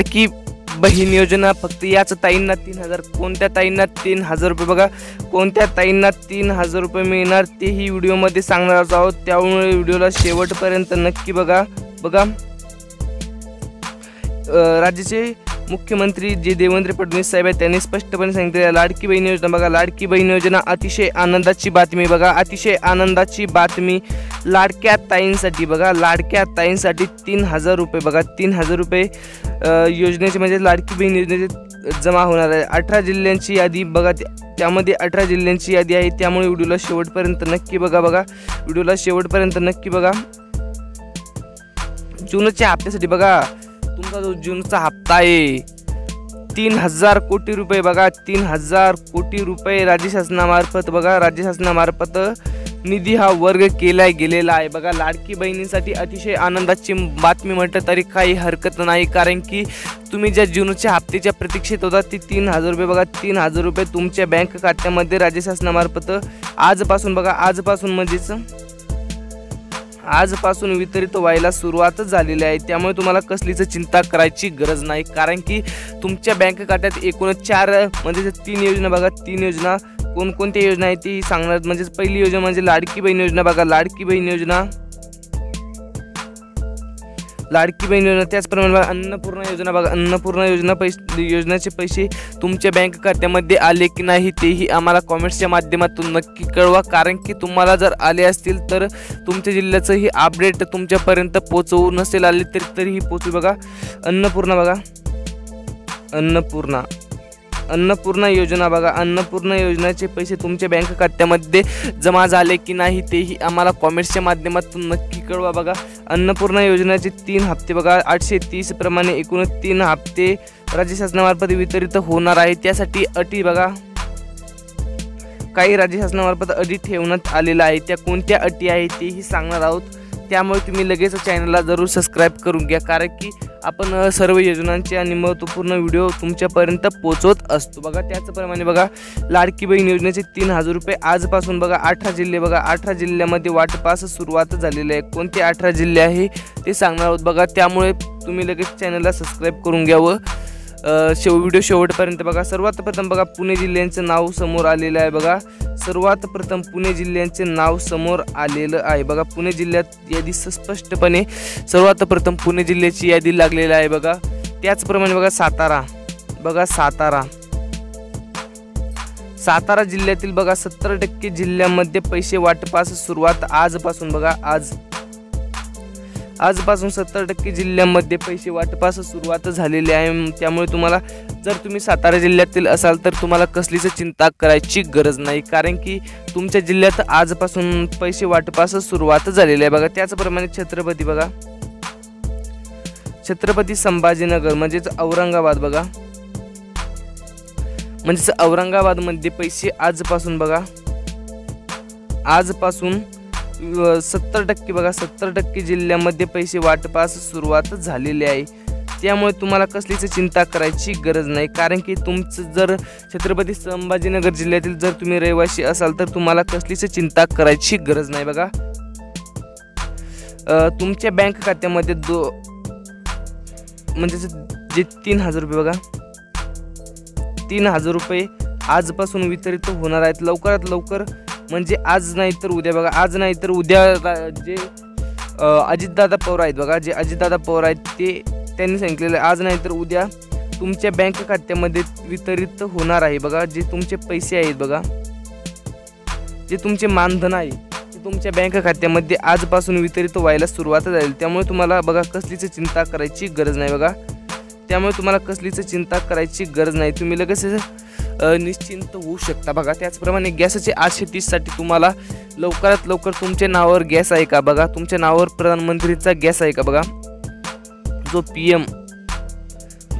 लाडकी बहीण योजना फक्त याच ताईंना 3000, कोणत्या ताईंना 3000 रुपये बघा, कोणत्या ताईंना 3000 रुपये मिळणार तेही व्हिडिओमध्ये सांगणार आहोत, त्यामुळे व्हिडिओला शेवटपर्यंत नक्की बघा। राज्याचे मुख्यमंत्री जे देवेंद्र फडणवीस साहेब आहेत त्यांनी स्पष्टपणे सांगितले लाडकी बहीण योजना बघा, लाडकी बहीण योजना अतिशय आनंदाची बातमी बघा, अतिशय आनंदाची बातमी लाडक्या ताईंसाठी बघा, लाडक्या ताईंसाठी 3000 रुपये बघा, 3000 रुपये योजनेचे म्हणजे लाडकी बहीण योजनेचे जमा होणार आहे। 18 जिल्ह्यांची यादी बघा, त्यामध्ये 18 जिल्ह्यांची यादी आहे, त्यामुळे व्हिडिओला शेवटपर्यंत नक्की बघा, व्हिडिओला शेवटपर्यंत नक्की बघा। जूनच्या हप्त्यासाठी बघा, तुमचा जो जूनचा हप्ता आहे 3000 कोटी रुपये बघा, 3000 कोटी रुपये राज्य शासनामार्फत बघा, राज्य शासनामार्फत निधी हा वर्ग केला गेलेला आहे बघा। लाडकी बहिणींसाठी अतिशय आनंदाची बातमी म्हटलं तरी काही हरकत नाही, कारण की तुम्ही ज्या जूनच्या हप्त्याच्या प्रतीक्षेत होता ती 3000 रुपये बघा, 3000 रुपये तुमच्या बँक खात्यामध्ये राज्य शासनामार्फत आजपासून बघा, आजपासून म्हणजेच आजपासून वितरित व्हायला सुरुवात झालेली आहे, त्यामुळे तुम्हाला कसलीच चिंता करायची गरज नाही, कारण की तुमच्या बँक खात्यात एकूण 4 म्हणजे 3 योजना बघा, 3 योजना कोणकोणत्या योजना आहेत ती सांगणार। म्हणजे पहिली योजना म्हणजे लाडकी बहीण योजना बघा, लाडकी बहीण योजना, लाडकी बहीण योजना, त्याचप्रमाणे बघा अन्नपूर्णा योजना बघा, अन्नपूर्णा योजना योजनेचे पैसे तुमच्या बँक खात्यामध्ये आले की नाही तेही आम्हाला कमेंट्सच्या माध्यमातून नक्की कळवा, कारण की तुम्हाला जर आले असतील तर तुमच्या जिल्ह्याचं ही अपडेट तुमच्यापर्यंत पोहोचवू, नसेल आले तरीही पोहोचू बघा। अन्नपूर्णा बघा, अन्नपूर्णा योजना बघा, अन्नपूर्णा योजनेचे पैसे तुमच्या बँक खात्यामध्ये जमा झाले की नाही तेही आम्हाला कमेंट्सच्या माध्यमातून नक्की कळवा बघा। अन्नपूर्णा योजनेचे 3 हप्ते बघा, 830 प्रमाणे एकूण 3 हप्ते राज्य शासनामार्फत वितरित होणार आहे, त्यासाठी अटी बघा, काही राज्य शासनामार्फत अटी ठेवण्यात आलेल्या आहे, त्या कोणत्या अटी आहेत तेही सांगणार आहोत, त्यामुळे तुम्ही लगेच चॅनलला जरूर सबस्क्राईब करून घ्या, कारण की आपण सर्व योजनांचे आणि महत्त्वपूर्ण व्हिडिओ तुमच्यापर्यंत पोहोचवत असतो बघा। त्याचप्रमाणे बघा लाडकी बहीण योजनेचे 3000 रुपये आजपासून बघा 18 जिल्हे बघा, 18 जिल्ह्यामध्ये वाटपास सुरुवात झालेली आहे, कोणते 18 जिल्हे आहे ते सांगणार आहोत बघा, त्यामुळे तुम्ही लगेच चॅनलला सबस्क्राईब करून घ्यावं। व्हिडिओ शेवटपर्यंत बघा। सर्वात प्रथम बघा पुणे जिल्ह्याचे नाव समोर आलेलं आहे बघा, सर्वात प्रथम पुणे जिल्ह्याचे नाव समोर आलेलं आहे बघा, पुणे जिल्ह्यात यादी स्पष्टपणे सर्वात प्रथम पुणे जिल्ह्याची यादी लागलेली आहे बघा। त्याचप्रमाणे बघा सातारा बघा, सातारा जिल्ह्यातील बघा 70% जिल्ह्यामध्ये पैसे वाटपास सुरुवात आजपासून बघा, आजपासून 70% जिल्ह्यांमध्ये पैसे वाटपास सुरुवात झालेली आहे, त्यामुळे तुम्हाला जर तुम्ही सातारा जिल्ह्यातील असाल तर तुम्हाला कसलीच चिंता करायची गरज नाही, कारण की तुमच्या जिल्ह्यात आजपासून पैसे वाटपास सुरुवात झालेली आहे बघा। त्याचप्रमाणे छत्रपती बघा, छत्रपती संभाजीनगर म्हणजेच औरंगाबाद बघा, म्हणजेच औरंगाबादमध्ये पैसे आजपासून बघा, आजपासून 70% बघा, 70% जिल्ह्यामध्ये पैसे वाटपास सुरुवात झालेली आहे, त्यामुळे तुम्हाला कसलीच चिंता करायची गरज नाही, कारण की तुमचं जर छत्रपती संभाजीनगर जिल्ह्यातील जर तुम्ही रहिवासी असाल तर तुम्हाला कसलीच चिंता करायची गरज नाही बघा। तुमच्या बँक खात्यामध्ये म्हणजे जे 3000 रुपये बघा, 3000 रुपये आजपासून वितरित होणार आहेत, लवकरात लवकर म्हणजे आज नाही तर उद्या बघा, आज नाही तर उद्या जे अजितदादा पवार आहेत बघा, जे अजितदादा पवार आहेत त्यांनी सांगितलेलं आहे आज नाही तर उद्या तुमच्या बँक खात्यामध्ये वितरित होणार आहे बघा। जे तुमचे पैसे आहेत बघा, जे तुमचे मानधन आहे ते तुमच्या बँक खात्यामध्ये आजपासून वितरित व्हायला सुरुवात झाली, त्यामुळे तुम्हाला बघा कसलीच चिंता करायची गरज नाही बघा, त्यामुळे तुम्हाला कसलीच चिंता करायची गरज नाही, तुम्ही लगेच निश्चिंत होऊ शकता बघा। त्याचप्रमाणे गॅसचे 830 साठी तुम्हाला लवकरात लवकर तुमच्या नावावर गॅस आहे का बघा, तुमच्या नावावर प्रधानमंत्रीचा गॅस आहे का बघा, जो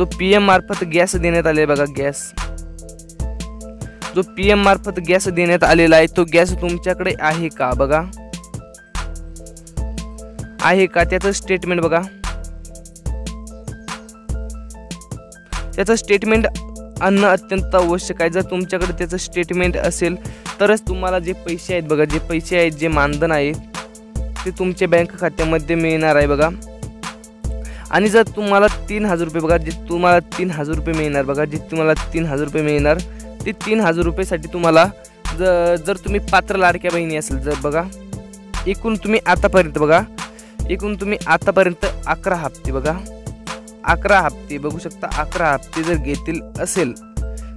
पीएम मार्फत गॅस देण्यात आले बघा, गॅस जो पीएम मार्फत गॅस देण्यात आलेला आहे तो गॅस तुमच्याकडे आहे का बघा, आहे का, त्याचं स्टेटमेंट बघा, त्याचं स्टेटमेंट आणणं अत्यंत आवश्यक आहे। जर तुमच्याकडे त्याचं स्टेटमेंट असेल तरच तुम्हाला जे पैसे आहेत बघा, जे पैसे आहेत, जे मानधन आहे ते तुमच्या बँक खात्यामध्ये मिळणार आहे बघा। आणि जर तुम्हाला 3000 रुपये बघा, जे तुम्हाला 3000 रुपये मिळणार बघा, जे तुम्हाला 3000 रुपये मिळणार ते 3000 रुपयेसाठी तुम्हाला जर तुम्ही पात्र लाडक्या बहिणी असेल, जर बघा एकूण तुम्ही आतापर्यंत बघा, एकूण तुम्ही आतापर्यंत 11 हप्ते बघा, 11 हप्ते बघू शकता, 11 हप्ते जर घेतील असेल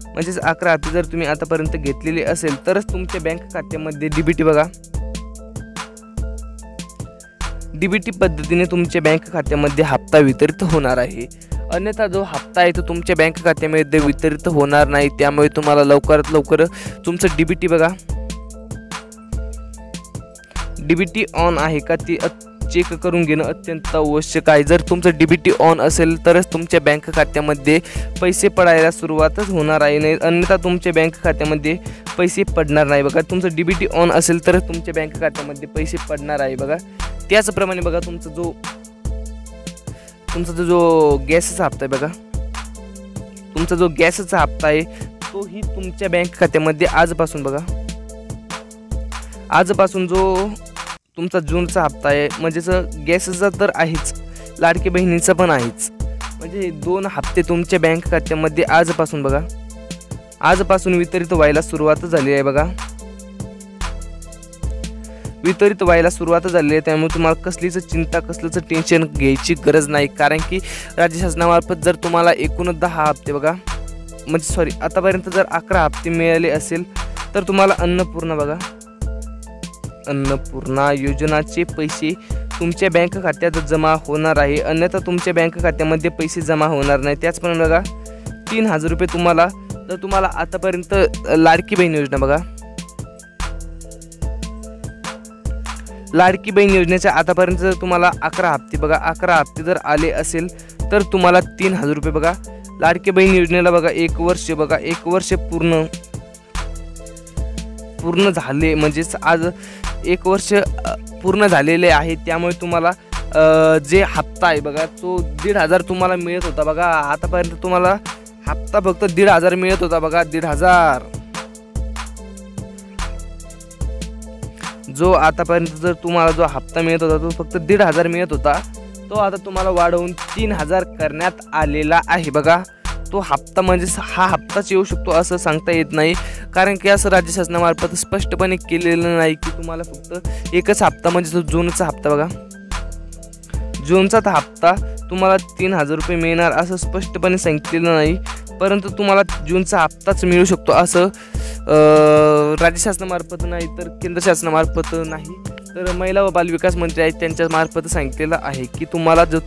म्हणजेच 11 हप्ते जर तुम्ही आतापर्यंत घेतलेले असेल तरच तुमच्या बँक खात्यामध्ये डीबीटी बघा, डीबीटी पद्धतीने तुमच्या बँक खात्यामध्ये हप्ता वितरित होणार आहे। अन्यथा जो हप्ता आहे तो तुमच्या बँक खात्यामध्ये वितरित होणार नाही। त्यामुळे तुम्हाला लवकरात लवकर तुमचं डीबीटी बघा, डीबीटी ऑन आहे का ती चेक करून घेणं अत्यंत आवश्यक आहे। जर तुमचं डीबीटी ऑन असेल तरच तुमच्या बँक खात्यामध्ये पैसे पडायला सुरुवातच होणार आहे, नाही अन्यथा तुमच्या बँक खात्यामध्ये पैसे पडणार नाही बघा। तुमचं डीबीटी ऑन असेल तरच तुमच्या बँक खात्यामध्ये पैसे पडणार आहे बघा। त्याचप्रमाणे बघा तुमचा जो गॅसचा हप्ता आहे बघा, तुमचा जो गॅसचा हप्ता आहे तोही तुमच्या बँक खात्यामध्ये आजपासून बघा, आजपासून जो तुमचा जूनचा हप्ता आहे म्हणजेच गॅसचा तर आहेच, लाडकी बहिणीचा पण आहेच, म्हणजे 2 हप्ते तुमच्या बँक खात्यामध्ये आजपासून बघा, आजपासून वितरित व्हायला सुरुवात झाली आहे बघा, वितरित व्हायला सुरुवात झाली आहे। त्यामुळे तुम्हाला कसलीच चिंता कसलंच टेन्शन घ्यायची गरज नाही, कारण की राज्य शासनामार्फत जर तुम्हाला एकूण 10 हप्ते बघा, म्हणजे सॉरी आतापर्यंत जर 11 हप्ते मिळाले असेल तर तुम्हाला अन्नपूर्णा बघा, अन्नपूर्णा योजनाचे पैसे तुमच्या बँक खात्यात जमा होणार आहे, अन्यथा तुमच्या बँक खात्यामध्ये पैसे जमा होणार नाही। त्याचप्रमाणे बघा 3000 रुपये तुम्हाला, तर तुम्हाला आतापर्यंत लाडकी बहीण योजना बघा, लाडकी बहीण योजनेच्या आतापर्यंत जर तुम्हाला 11 हप्ते बघा, 11 हप्ते जर आले असेल तर तुम्हाला 3000 रुपये बघा। लाडकी बहीण योजनेला बघा 1 वर्ष बघा, 1 वर्ष पूर्ण झाले, म्हणजेच आज 1 वर्ष पूर्ण झालेले आहे। त्यामुळे तुम्हाला जे हप्ता आहे बघा तो 1500 तुम्हाला मिळत होता बघा, आतापर्यंत तुम्हाला हप्ता फक्त 1500 मिळत होता बघा, 1500 जो आतापर्यंत जर तुम्हाला जो हप्ता मिळत होता तो फक्त 1500 मिळत होता, तो आता तुम्हाला वाढवून 3000 करण्यात आलेला आहे बघा। तो हप्ता म्हणजे हा हप्ताच येऊ शकतो असं सांगता येत नाही, कारण की असं राज्य शासनामार्फत स्पष्टपणे केलेलं नाही की तुम्हाला फक्त एकच हप्ता म्हणजे तो जूनचा हप्ता बघा, जूनचा हप्ता तुम्हाला 3000 रुपये मिळणार असं स्पष्टपणे सांगितलेलं नाही, परंतु तुम्हाला जूनचा हप्ताच मिळू शकतो असं राज्य शासनामार्फत नाही तर केंद्र शासनामार्फत नाही तर महिला व बालविकास मंत्री आहेत त्यांच्या मार्फत सांगितलेलं आहे की तुम्हाला जो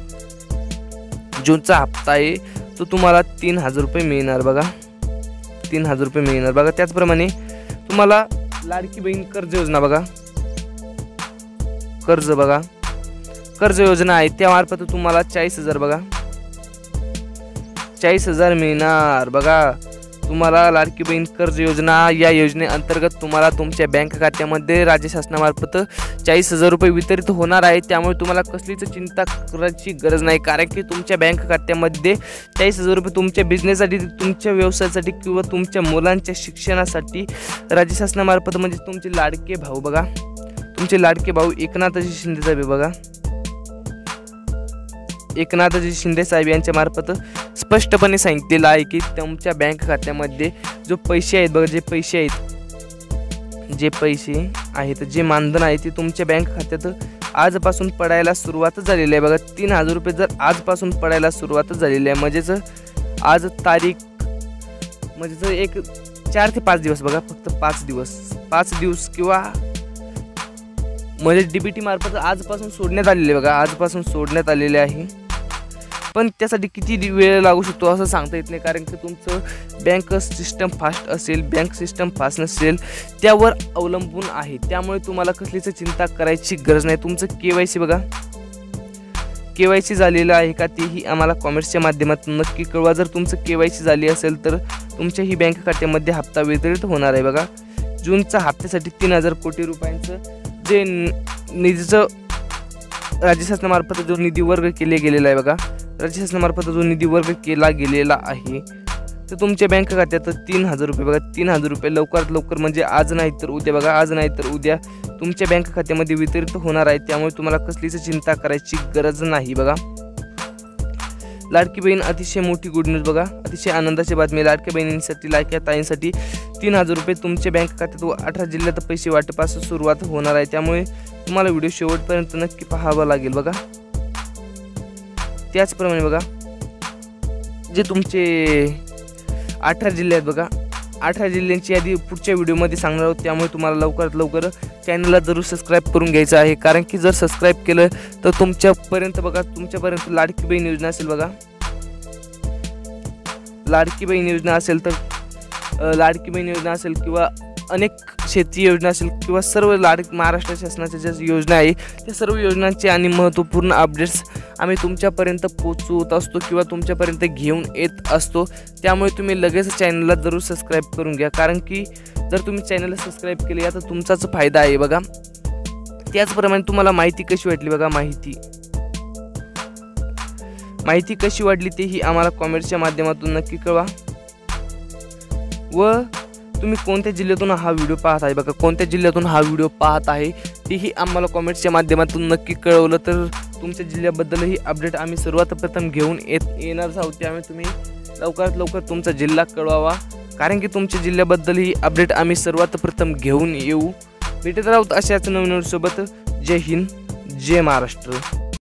जूनचा हप्ता आहे तो तुम्हाला 3000 रुपये मिळणार बघा, 3000 रुपये मिळणार बघा। त्याचप्रमाणे तुम्हाला लाडकी बहीण कर्ज योजना बघा, कर्ज बघा, कर्ज योजना आहे त्यामार्फत तुम्हाला 40000 बघा, 40000 मिळणार बघा तुम्हाला। लाडकी बहीण कर्ज योजना या योजनेअंतर्गत तुम्हाला तुमच्या बँक खात्यामध्ये राज्य शासनामार्फत 40000 रुपये वितरित होणार आहे। त्यामुळे तुम्हाला कसलीच चिंता करायची गरज नाही, कारण की तुमच्या बँक खात्यामध्ये 40000 रुपये तुमच्या बिझनेससाठी, तुमच्या व्यवसायासाठी किंवा तुमच्या मुलांच्या शिक्षणासाठी राज्य शासनामार्फत म्हणजे तुमचे लाडके भाऊ बघा, तुमचे लाडके भाऊ एकनाथजी शिंदे साहेब बघा, एकनाथजी शिंदे साहेब यांच्या मार्फत स्पष्टपणे सांगितलेलं आहे की तुमच्या बँक खात्यामध्ये जो पैसे आहेत बघा, जे पैसे आहेत, जे मानधन आहे ते तुमच्या बँक खात्यात आजपासून पडायला सुरुवात झालेली आहे बघा। 3000 रुपये जर आजपासून पडायला सुरुवात झालेली आहे म्हणजेच आज तारीख म्हणजेच एक 4 ते 5 दिवस बघा, फक्त 5 दिवस किंवा म्हणजे डीबीटी मार्फत आजपासून सोडण्यात आलेले बघा, आजपासून सोडण्यात आलेले आहे। पण त्यासाठी किती वेळ लागू शकतो असं सांगता येत नाही, कारण की तुमचं बँक सिस्टम फास्ट असेल, बँक सिस्टम फास्ट नसेल त्यावर अवलंबून आहे। त्यामुळे तुम्हाला कसलीच चिंता करायची गरज नाही। तुमचं KYC बघा, KYC झालेलं आहे का तेही आम्हाला कॉमेंट्सच्या माध्यमातून नक्की कळवा। जर तुमचं KYC झाली असेल तर तुमच्याही बँक खात्यामध्ये हप्ता वितरित होणार आहे बघा। जूनच्या हप्त्यासाठी 3000 कोटी रुपयांचं जे निधीचं राज्य शासनामार्फत जो निधी वर्ग केले गेलेला आहे बघा, राज्य शासनामार्फत जो निधी वर्ग केला गेलेला आहे तर तुमच्या बँक खात्यात 3000 रुपये बघा, 3000 रुपये लवकरात लवकर म्हणजे आज नाही तर उद्या बघा, आज नाही तर उद्या तुमच्या बँक खात्यामध्ये वितरित होणार आहे। त्यामुळे तुम्हाला कसलीच चिंता करायची गरज नाही बघा। लाडकी बहीण अतिशय मोठी गुड न्यूज बघा, अतिशय आनंदाची बातमी. लाडक्या बहिणींसाठी, लाडक्या ताईंसाठी 3000 रुपये तुमच्या बँक खात्यात व 18 जिल्ह्यात पैसे वाटपास सुरुवात होणार आहे. त्यामुळे तुम्हाला व्हिडिओ शेवटपर्यंत नक्की पाहावा लागेल बघा. त्याचप्रमाणे बघा जे तुमचे 18 जिल्हे आहेत बघा, 18 जिल्ह्यांची यादी पुढच्या व्हिडिओमध्ये सांगणार आहोत. त्यामुळे तुम्हाला लवकरात लवकर चॅनलला जरूर सबस्क्राईब करून घ्यायचं आहे, कारण की जर सबस्क्राईब केलं तर तुमच्यापर्यंत लाडकी बहीण योजना असेल बघा. लाडकी बहीण योजना असेल किंवा अनेक शेती योजना असेल किंवा सर्व महाराष्ट्र शासनाच्या ज्या योजना आहे त्या सर्व योजनांचे आणि महत्त्वपूर्ण अपडेट्स आम्ही तुमच्यापर्यंत पोहोचवत असतो किंवा तुमच्यापर्यंत घेऊन येत असतो. त्यामुळे तुम्ही लगेच चॅनलला जरूर सबस्क्राईब करून घ्या, कारण की जर तुम्ही चॅनलला सबस्क्राईब केले तर तुमचाच फायदा आहे बघा. त्याचप्रमाणे तुम्हाला माहिती कशी वाटली बघा, माहिती कशी वाटली तेही आम्हाला कॉमेंट्सच्या माध्यमातून नक्की कळवा. व तुम्ही कोणत्या जिल्ह्यातून हा व्हिडिओ पाहत आहे बघा, कोणत्या जिल्ह्यातून हा व्हिडिओ पाहत आहे तेही आम्हाला कॉमेंट्सच्या माध्यमातून नक्की कळवलं तर तुमच्या जिल्ह्याबद्दलही अपडेट आम्ही सर्वात प्रथम घेऊन येणार आहोत. त्यामुळे तुम्ही लवकरात लवकर तुमचा जिल्हा कळवावा, कारण की तुमच्या जिल्ह्याबद्दलही अपडेट आम्ही सर्वात प्रथम घेऊन येऊ. भेटत आहोत अशाच नवीन सोबत. जय हिंद, जय महाराष्ट्र.